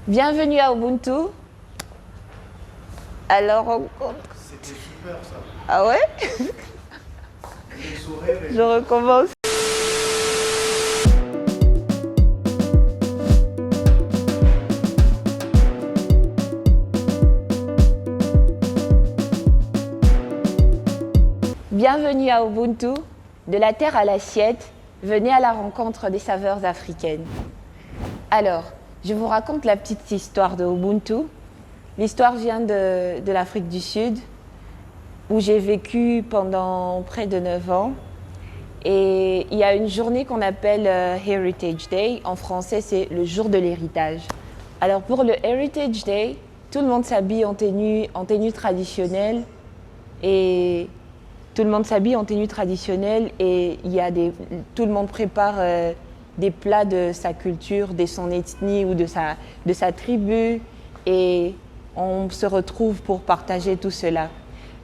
Bienvenue à Ubuntu. Alors, C'était super ça. ah ouais? Le sourire et... Je recommence. Bienvenue à Ubuntu. De la terre à l'assiette, venez à la rencontre des saveurs africaines. Alors, je vous raconte la petite histoire de Ubuntu. L'histoire vient de l'Afrique du Sud, où j'ai vécu pendant près de 9 ans. Et il y a une journée qu'on appelle Heritage Day. En français, c'est le jour de l'héritage. Alors pour le Heritage Day, tout le monde s'habille en tenue traditionnelle. Et tout le monde s'habille en tenue traditionnelle et tout le monde prépare des plats de sa culture, de son ethnie ou de sa tribu. Et on se retrouve pour partager tout cela.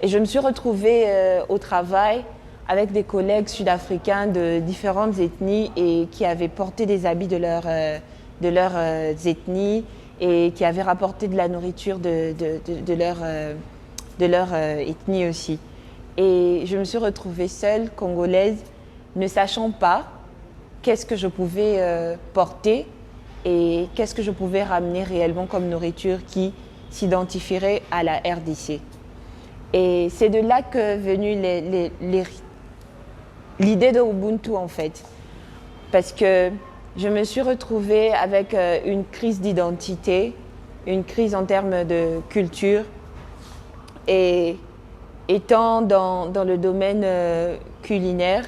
Et je me suis retrouvée au travail avec des collègues sud-africains de différentes ethnies et qui avaient porté des habits de leurs ethnies et qui avaient rapporté de la nourriture de leur ethnie aussi. Et je me suis retrouvée seule, congolaise, ne sachant pas qu'est-ce que je pouvais porter et qu'est-ce que je pouvais ramener réellement comme nourriture qui s'identifierait à la RDC. Et c'est de là qu'est venue l'idée de Ubuntu en fait. Parce que je me suis retrouvée avec une crise d'identité, une crise en termes de culture. Et étant dans le domaine culinaire,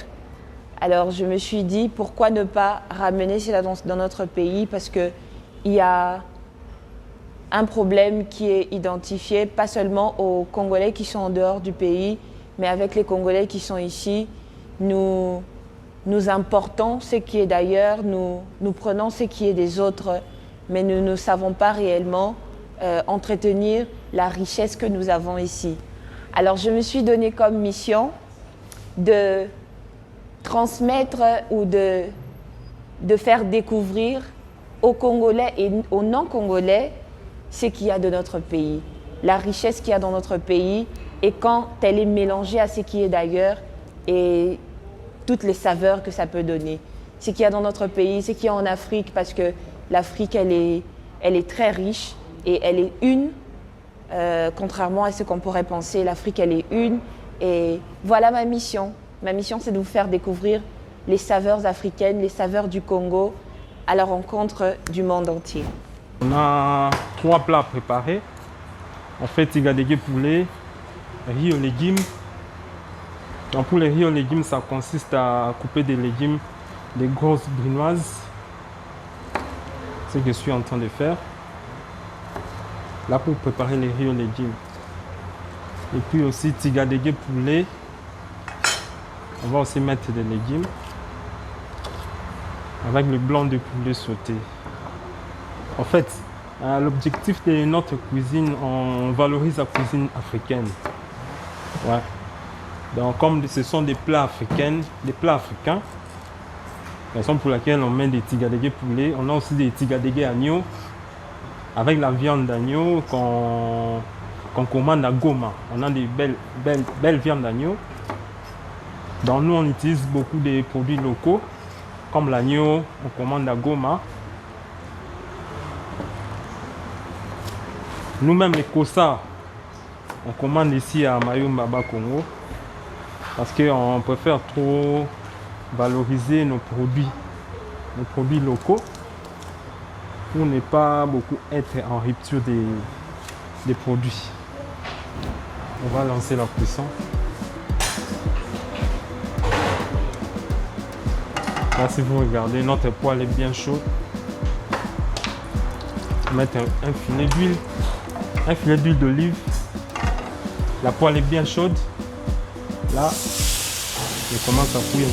alors je me suis dit pourquoi ne pas ramener cela dans notre pays parce qu'il y a un problème qui est identifié pas seulement aux Congolais qui sont en dehors du pays, mais avec les Congolais qui sont ici. Nous importons ce qui est d'ailleurs, nous prenons ce qui est des autres, mais nous ne savons pas réellement entretenir la richesse que nous avons ici. Alors je me suis donné comme mission de transmettre ou de faire découvrir aux Congolais et aux non-Congolais ce qu'il y a de notre pays, la richesse qu'il y a dans notre pays et quand elle est mélangée à ce qui est d'ailleurs et toutes les saveurs que ça peut donner. Ce qu'il y a dans notre pays, ce qu'il y a en Afrique parce que l'Afrique elle est très riche et elle est une. Contrairement à ce qu'on pourrait penser, l'Afrique, elle est une. Et voilà ma mission. Ma mission, c'est de vous faire découvrir les saveurs africaines, les saveurs du Congo, à la rencontre du monde entier. On a 3 plats préparés. On fait tigadege poulet, riz aux légumes. Donc pour les riz aux légumes, ça consiste à couper des légumes, des grosses brunoises. C'est ce que je suis en train de faire. Là pour préparer les riz aux légumes. Et puis aussi tigadege poulet. On va aussi mettre des légumes avec le blanc de poulet sauté. En fait, l'objectif de notre cuisine, on valorise la cuisine africaine. Ouais. Donc comme ce sont des plats africains, raison pour laquelle on met des tigadege poulet. On a aussi des tigadege agneau. Avec la viande d'agneau qu'on commande à Goma. On a des belles viandes d'agneau. Donc nous, on utilise beaucoup de produits locaux, comme l'agneau, on commande à Goma. Nous-mêmes, les Kosa, on commande ici à Mayumba, Congo, parce qu'on préfère trop valoriser nos produits locaux, pour ne pas beaucoup être en rupture des produits. On va lancer la cuisson. Là, si vous regardez, notre poêle est bien chaud. On va mettre un filet d'huile d'olive. La poêle est bien chaude. Là, je commence à cuire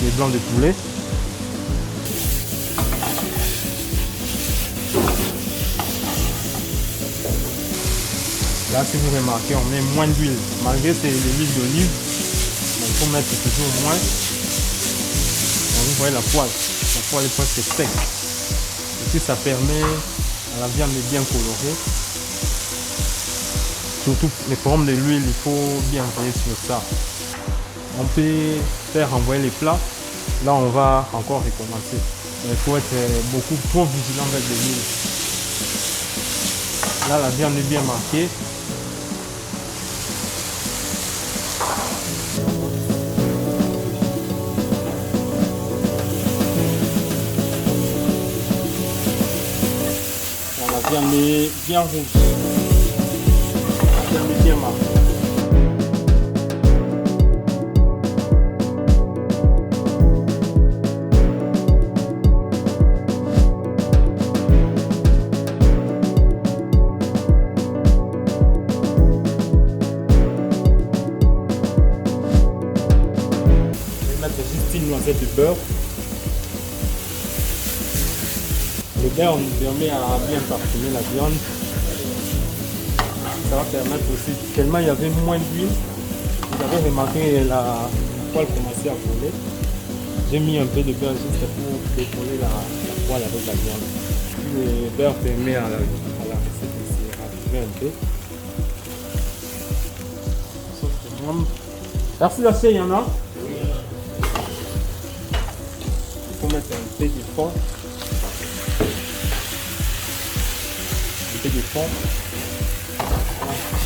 les blancs de poulet. Là, si vous remarquez, on met moins d'huile. Malgré c'est de l'huile d'olive, il faut mettre toujours moins. Donc, vous voyez la poêle est presque sec. Et puis ça permet La viande est bien colorée. Surtout les formes de l'huile, il faut bien veiller sur ça. On peut faire envoyer les plats. Là, on va encore recommencer. Il faut être beaucoup trop vigilant avec l'huile. Là, la viande est bien marquée. La viande est bien rouge. La viande est bien marquée. Juste une noisette de beurre. Le beurre nous permet à bien parfumer la viande. Ça va permettre aussi, tellement il y avait moins d'huile, vous avez remarqué la poêle commençait à brûler. J'ai mis un peu de beurre juste pour décoller la poêle avec la viande. Le beurre permet à la recette de se raviver un peu. Merci d'acheter, il y en a. Il faut mettre un peu de fond. Un peu de fond.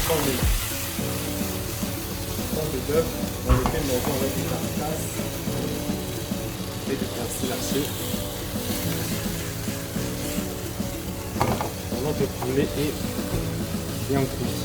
Fond de bœuf. On le fait maintenant avec une carcasse. Et de persil haché. Notre poulet est bien cuit.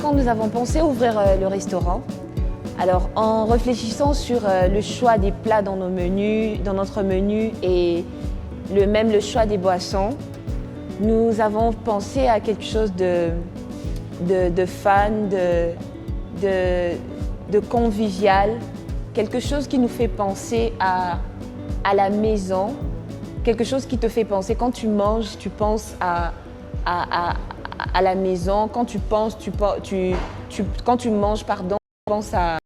Quand nous avons pensé ouvrir le restaurant, alors en réfléchissant sur le choix des plats dans nos menus, dans notre menu et même le choix des boissons, nous avons pensé à quelque chose de fun, de convivial, quelque chose qui nous fait penser à la maison, quelque chose qui te fait penser, quand tu manges, tu penses à la maison, quand tu manges, pardon, tu penses à